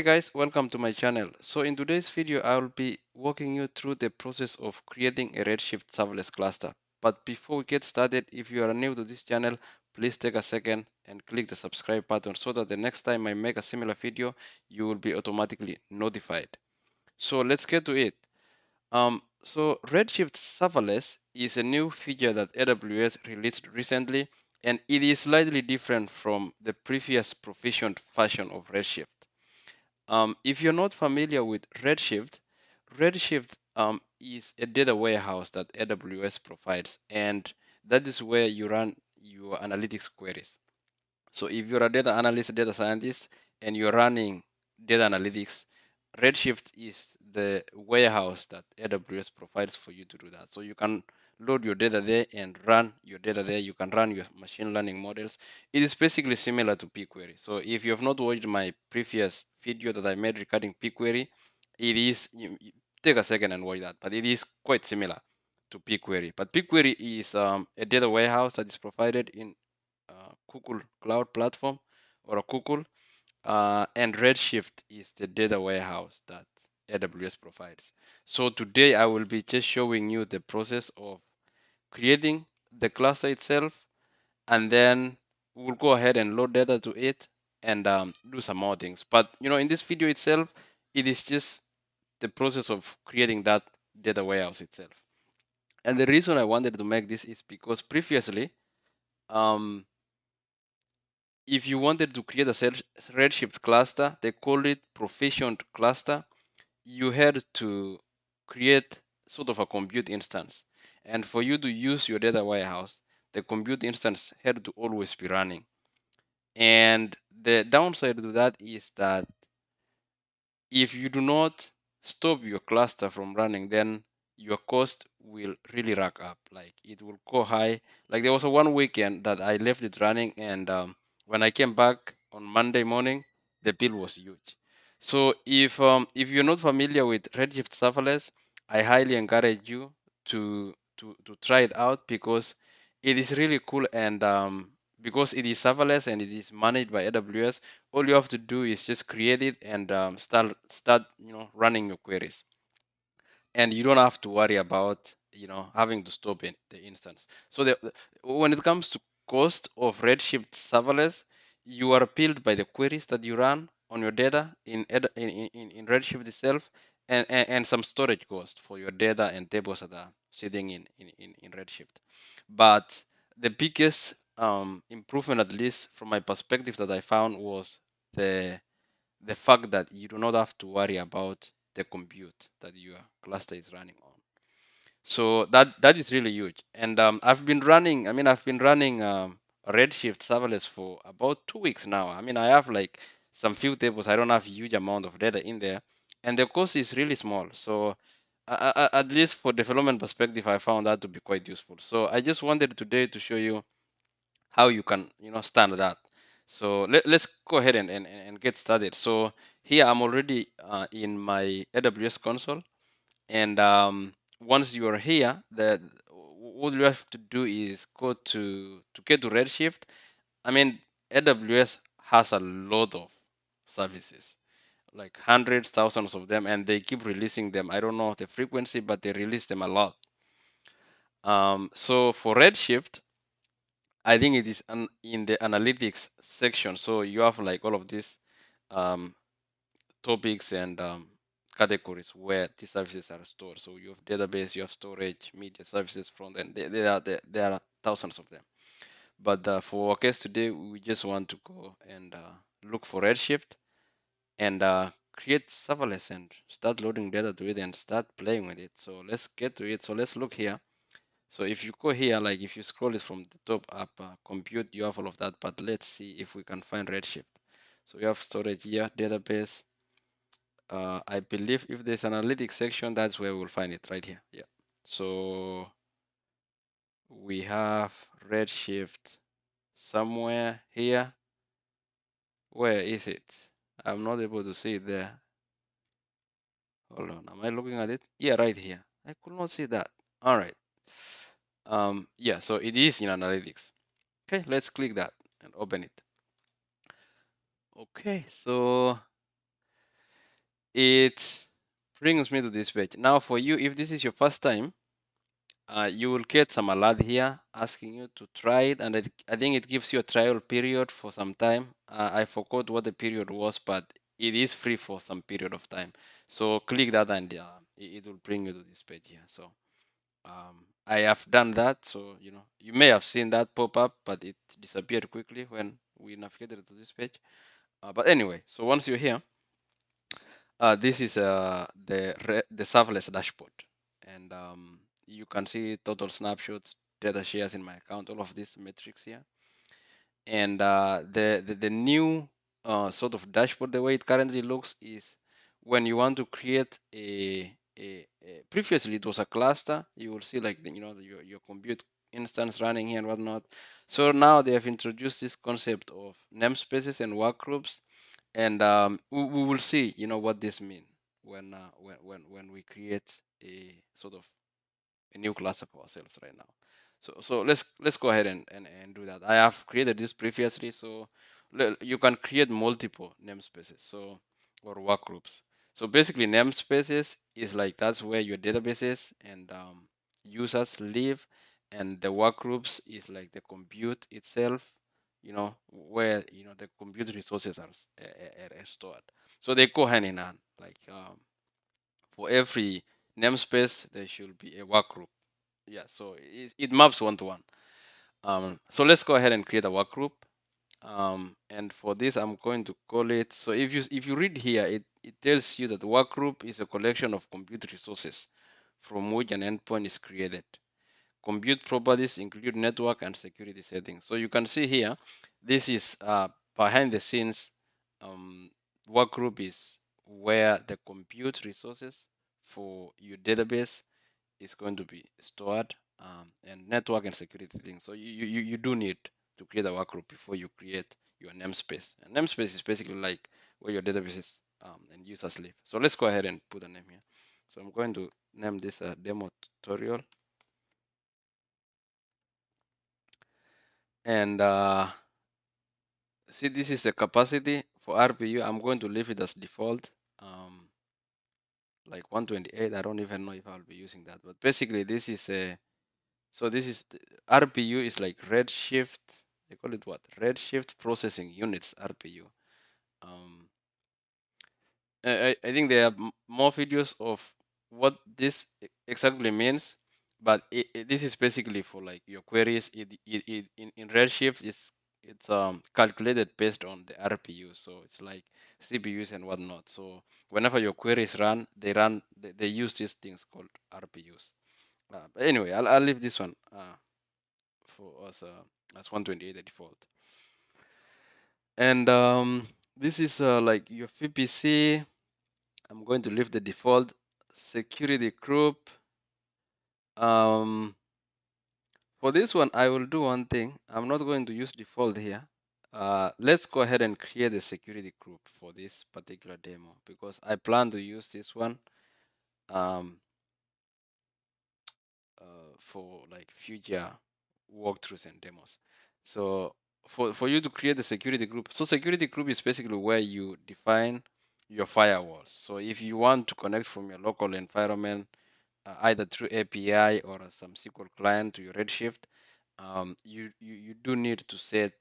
Hey guys, welcome to my channel. So in today's video, I will be walking you through the process of creating a Redshift serverless cluster. But before we get started, if you are new to this channel, please take a second and click the subscribe button so that the next time I make a similar video, you will be automatically notified. So let's get to it. So Redshift Serverless is a new feature that AWS released recently, and it is slightly different from the previous proficient version of Redshift. If you're not familiar with Redshift, Redshift is a data warehouse that AWS provides, and that is where you run your analytics queries. So if you're a data analyst, data scientist, and you're running data analytics, Redshift is the warehouse that AWS provides for you to do that. So you can load your data there and run your data there. You can run your machine learning models. It is basically similar to pQuery. So if you have not watched my previous video that I made regarding pQuery, it is take a second and watch that. But it is quite similar to pQuery. But pQuery is a data warehouse that is provided in Google Cloud Platform or a Google, and Redshift is the data warehouse that AWS provides. So today I will be just showing you the process of creating the cluster itself, and then we'll go ahead and load data to it and do some more things. But in this video itself, it is just the process of creating that data warehouse itself. And the reason I wanted to make this is because previously, um, if you wanted to create a Redshift cluster, they call it proficient cluster, you had to create sort of a compute instance. And for you to use your data warehouse, the compute instance had to always be running. And the downside to that is that if you do not stop your cluster from running, then your cost will really rack up. Like it will go high. Like there was a one weekend that I left it running, and when I came back on Monday morning, the bill was huge. So if you're not familiar with Redshift Serverless, I highly encourage you to try it out because it is really cool, and because it is serverless and it is managed by AWS, all you have to do is just create it and start running your queries, and you don't have to worry about having to stop in the instance. So when it comes to cost of Redshift serverless, you are billed by the queries that you run on your data in Redshift itself, and some storage cost for your data and tables that are sitting in Redshift. But the biggest improvement, at least from my perspective, that I found was the the fact that you do not have to worry about the compute that your cluster is running on. So that is really huge. And I've been running Redshift serverless for about 2 weeks now. I mean, I have like some few tables. I don't have huge amount of data in there, and the cost is really small. So at least for development perspective, I found that to be quite useful. So I just wanted today to show you how you can stand that. So let's go ahead and get started. So here I'm already in my AWS console, and once you are here, what you have to do is go to get to Redshift. I mean, AWS has a lot of services, like hundreds, thousands of them, and they keep releasing them. I don't know the frequency, but they release them a lot. So for Redshift, I think it is in the analytics section. So you have like all of these um, topics and categories where these services are stored. So you have database, you have storage, media services, front end. There are thousands of them. But for our case today, we just want to go and look for Redshift and create serverless and start loading data to it and start playing with it. So let's get to it. So let's look here. So if you go here, like if you scroll it from the top up, compute, you have all of that. But let's see if we can find Redshift. So you have storage here, database. I believe if there's an analytics section, that's where we'll find it right here. Yeah. So we have Redshift somewhere here. Where is it? I'm not able to see it there. Hold on. Am I looking at it? Yeah, right here. I could not see that. All right. Yeah, so it is in analytics. Okay, let's click that and open it. Okay, so it brings me to this page. Now for you, if this is your first time, you will get some alert here asking you to try it, and I think it gives you a trial period for some time. I forgot what the period was, but it is free for some period of time. So click that and it will bring you to this page here. So I have done that. So you may have seen that pop up, but it disappeared quickly when we navigated to this page. But anyway, so once you're here, this is the serverless dashboard, and you can see total snapshots, data shares in my account, all of these metrics here. And the new sort of dashboard, the way it currently looks is when you want to create previously it was a cluster, you will see like your compute instance running here and whatnot. So now they have introduced this concept of namespaces and workgroups, and we will see what this means when we create a sort of a new cluster for ourselves right now. So let's go ahead and do that. I have created this previously, so you can create multiple namespaces, so or workgroups. So basically, namespaces is like that's where your databases and users live, and the workgroups is like the compute itself, where the compute resources are stored. So they go hand in hand. Like for every namespace, there should be a workgroup. Yeah, so it maps one to one. So let's go ahead and create a work group. And for this, I'm going to call it. So if you read here, it tells you that the work group is a collection of compute resources from which an endpoint is created. Compute properties include network and security settings. So you can see here, this is behind the scenes. Work group is where the compute resources for your database is going to be stored, and network and security things. So you do need to create a workgroup before you create your namespace. And namespace is basically like where your databases and users live. So let's go ahead and put a name here. So I'm going to name this a demo tutorial. And see, this is the capacity for RPU. I'm going to leave it as default, like 128. I don't even know if I'll be using that, but basically this is a So this is RPU is like Redshift. They call it what? Redshift Processing Units (RPU). Um, I think there are more videos of what this exactly means, but this is basically for like your queries. In Redshift, it's calculated based on the RPU, so it's like CPUs and whatnot. So whenever your queries run, they use these things called RPUs. But anyway, I'll leave this one. For as 128 the default. And this is like your VPC. I'm going to leave the default security group. Um, for this one, I will do one thing. I'm not going to use default here. Let's go ahead and create a security group for this particular demo because I plan to use this one um, for like future walkthroughs and demos. So for you to create a security group, so security group is basically where you define your firewalls. So if you want to connect from your local environment, either through API or some SQL client to your Redshift, you do need to set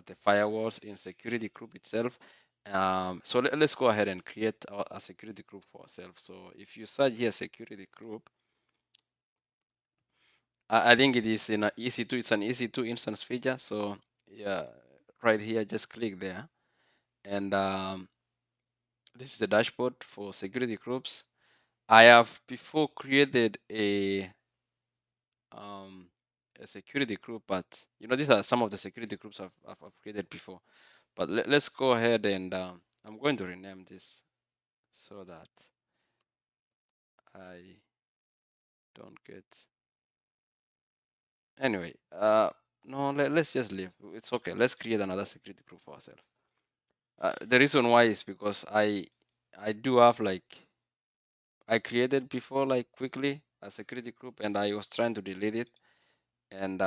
the firewalls in security group itself. So let's go ahead and create a security group for ourselves. So if you search here security group, I think it is in a EC2. It's an EC2 instance feature. So yeah, right here, just click there, and this is the dashboard for security groups. I have before created um, a security group, but these are some of the security groups I've created before. But let's go ahead and I'm going to rename this so that I don't get anyway. No, let's just leave. It's okay. Let's create another security group for ourselves. The reason why is because I do have like I created before like quickly a security group and I was trying to delete it and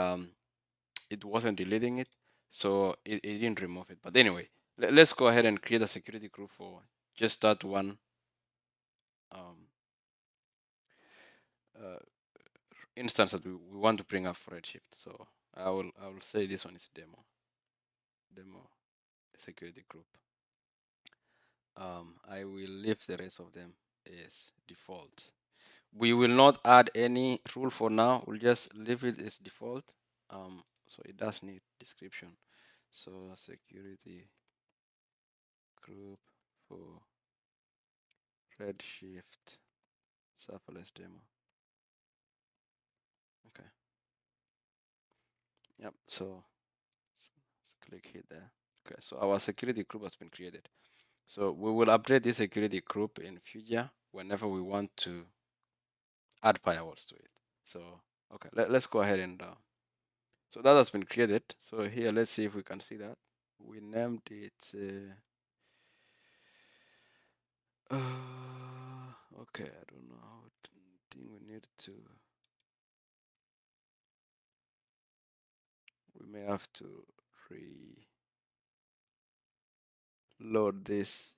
it wasn't deleting it, so it didn't remove it. But anyway, let's go ahead and create a security group for just that one instance that we want to bring up for Redshift. So I will say this one is demo security group. I will leave the rest of them as default. We will not add any rule for now. We'll just leave it as default. So it does need description. So security group for Redshift serverless demo. Okay. Yep. So let's click hit there. Okay. So our security group has been created. So we will update this security group in future whenever we want to add firewalls to it. So okay, let's go ahead and so that has been created. So here, let's see if we can see that. We named it. Okay, I don't know how. I think we need to. We may have to reload this.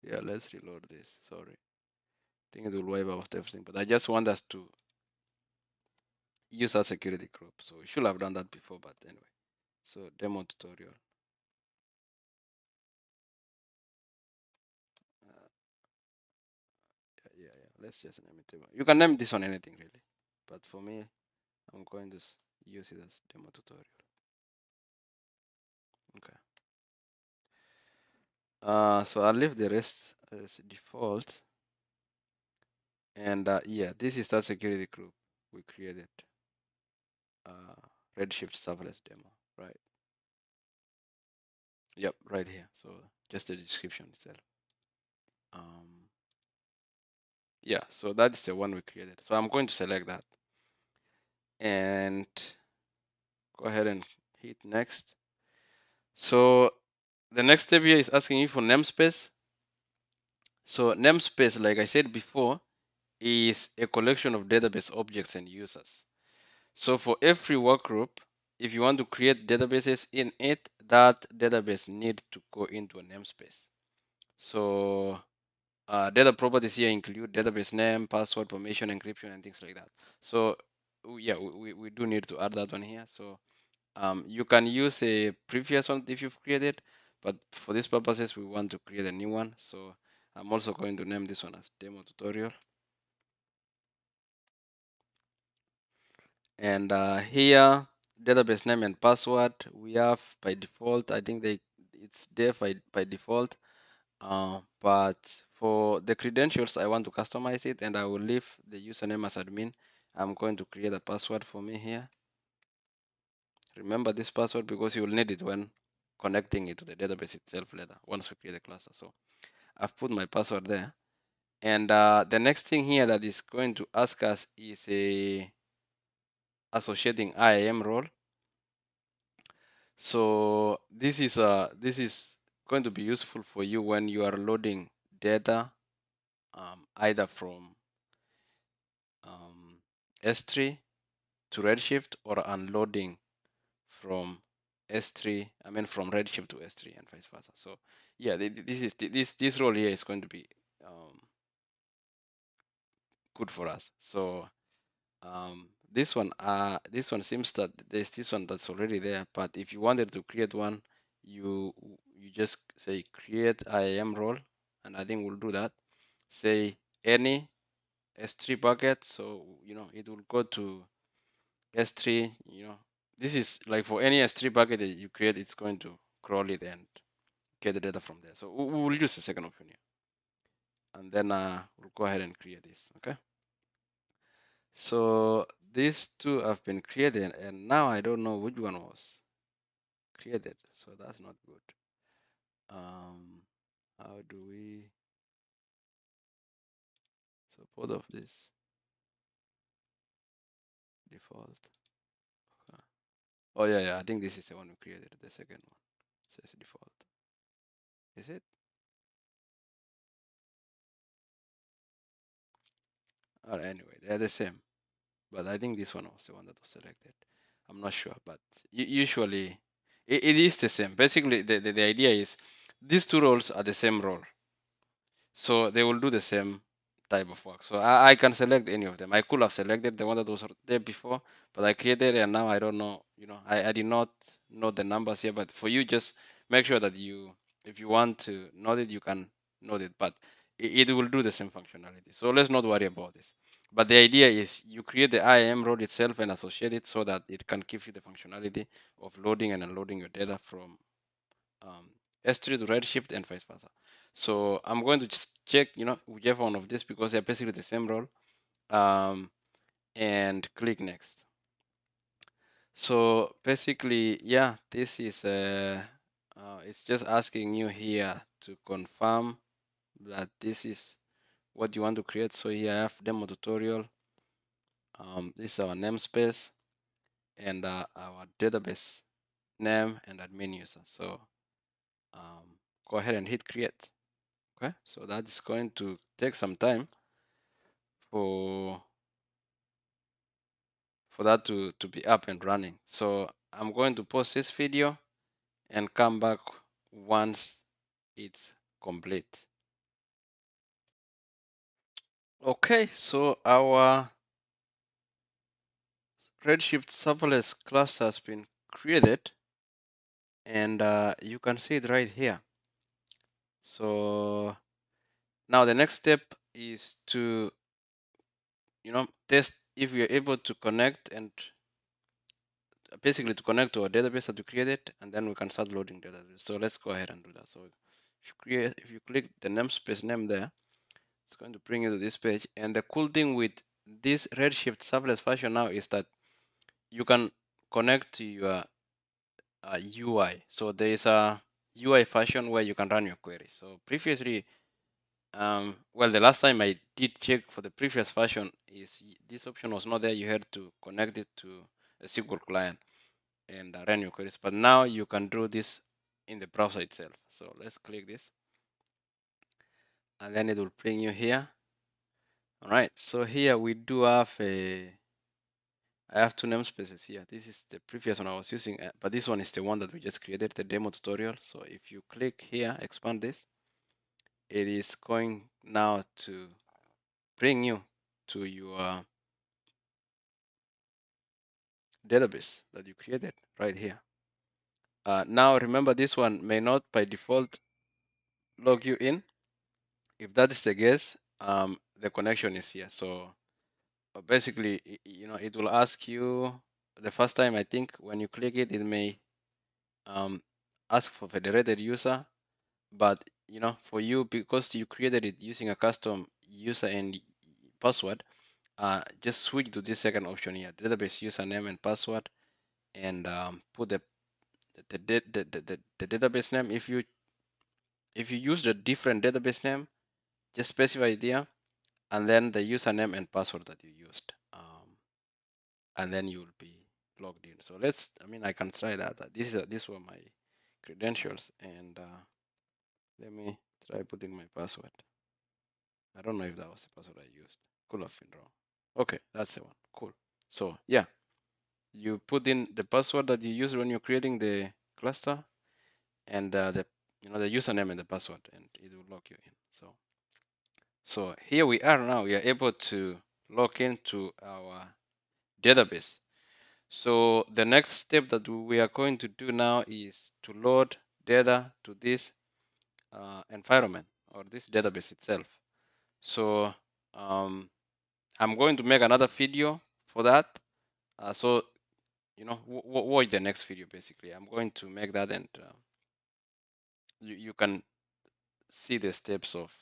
Yeah, let's reload this. Sorry, I think it will wipe out everything. But I just want us to use our security group. So we should have done that before, but anyway. So demo tutorial. Uh, yeah. Let's just name it demo. You can name this one anything really, but for me, I'm going to use it as demo tutorial. Okay. So I'll leave the rest as default. And yeah, this is that security group we created. Redshift serverless demo, right? Yep, right here. So just the description itself. Yeah, so that's the one we created. So I'm going to select that and go ahead and hit next. So the next step here is asking you for namespace. So namespace, like I said before, is a collection of database objects and users. So for every workgroup, if you want to create databases in it, that database needs to go into a namespace. So data properties here include database name, password, permission, encryption, and things like that. So yeah, we do need to add that one here. So you can use a previous one if you've created, but for these purposes, we want to create a new one. So I'm also going to name this one as demo tutorial. And here, database name and password, we have by default, I think it's there by default. But for the credentials, I want to customize it and I will leave the username as admin. I'm going to create a password for me here. Remember this password because you will need it when connecting it to the database itself later, once we create a cluster. So I've put my password there. And the next thing here that is going to ask us is a associating IAM role. So this is going to be useful for you when you are loading data either from S3 to Redshift or unloading from S3, I mean from Redshift to S3 and vice versa. So yeah, this role here is going to be good for us. So this one seems that there's this one that's already there, but if you wanted to create one, you just say create IAM role, and I think we'll do that. Say any S3 bucket, so it will go to S3. This is like for any S3 bucket that you create, it's going to crawl it and get the data from there. So we'll use the second option here, and then we'll go ahead and create this. Okay. So these two have been created, and now I don't know which one was created. So that's not good. How do we? So both of this default. Okay. Oh yeah. I think this is the one we created. The second one says default. Is it? Or anyway, they're the same. But I think this one was the one that was selected. I'm not sure, but usually it is the same. Basically, the idea is these two roles are the same role. So they will do the same type of work. So I can select any of them. I could have selected the one that was there before, but I created it and now I don't know, I did not know the numbers here, but for you, just make sure that if you want to note it, you can note it, but it will do the same functionality. So let's not worry about this. But the idea is you create the IAM role itself and associate it so that it can give you the functionality of loading and unloading your data from um, S3 to Redshift and vice versa. So I'm going to just check, whichever one of this because they're basically the same role, and click next. So basically, yeah, this is it's just asking you here to confirm that this is what you want to create. So here I have demo tutorial. This is our namespace and our database name and admin user. So go ahead and hit create. Okay, so that is going to take some time for that to be up and running. So I'm going to pause this video and come back once it's complete. Okay, so our Redshift serverless cluster has been created, and you can see it right here. So now the next step is to test if we are able to connect and basically to connect to our database that we created, and then we can start loading data. So let's go ahead and do that. So if you click the namespace name there, it's going to bring you to this page. And the cool thing with this Redshift serverless version now is that you can connect to your UI. So there is a UI version where you can run your queries. So previously, well, the last time I did check for the previous version, is this option was not there. You had to connect it to a SQL client and run your queries. But now you can do this in the browser itself. So let's click this, and then it will bring you here. All right. So here we do have I have two namespaces here. This is the previous one I was using, but this one is the one that we just created, the demo tutorial. So if you click here, expand this, it is going now to bring you to your database that you created right here. Now remember, this one may not by default log you in. If that is the case, the connection is here. So basically, it will ask you the first time. I think when you click it, it may ask for federated user, but for you, because you created it using a custom user and password, just switch to this second option here, database username and password, and put the database name. If you use a different database name, just specify there, and then the username and password that you used, and then you will be logged in. So I can try that. These were my credentials, and let me try putting my password. I don't know if that was the password I used. Could have been wrong. Okay, that's the one. Cool. So yeah, you put in the password that you use when you're creating the cluster, and the username and the password, and it will log you in. So here we are now. We are able to log into our database. So the next step that we are going to do now is to load data to this environment or this database itself. So I'm going to make another video for that. So watch the next video. Basically, I'm going to make that, and you can see the steps of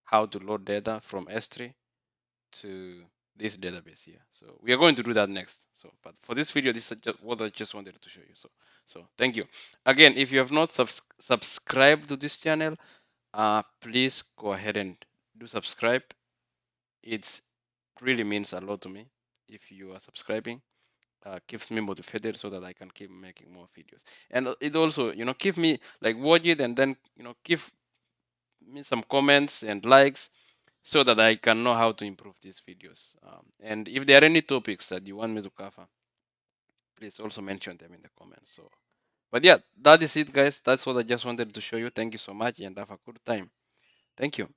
how to load data from S3 to this database here. So we are going to do that next. So, but for this video, this is just what I just wanted to show you. So thank you again. If you have not subscribed to this channel, please go ahead and do subscribe. It really means a lot to me if you are subscribing. Keeps me motivated so that I can keep making more videos, and it also give me like watch it and then give me some comments and likes so that I can know how to improve these videos. And if there are any topics that you want me to cover, please also mention them in the comments. So But yeah, that is it, guys. That's what I just wanted to show you. Thank you so much and have a good time. Thank you.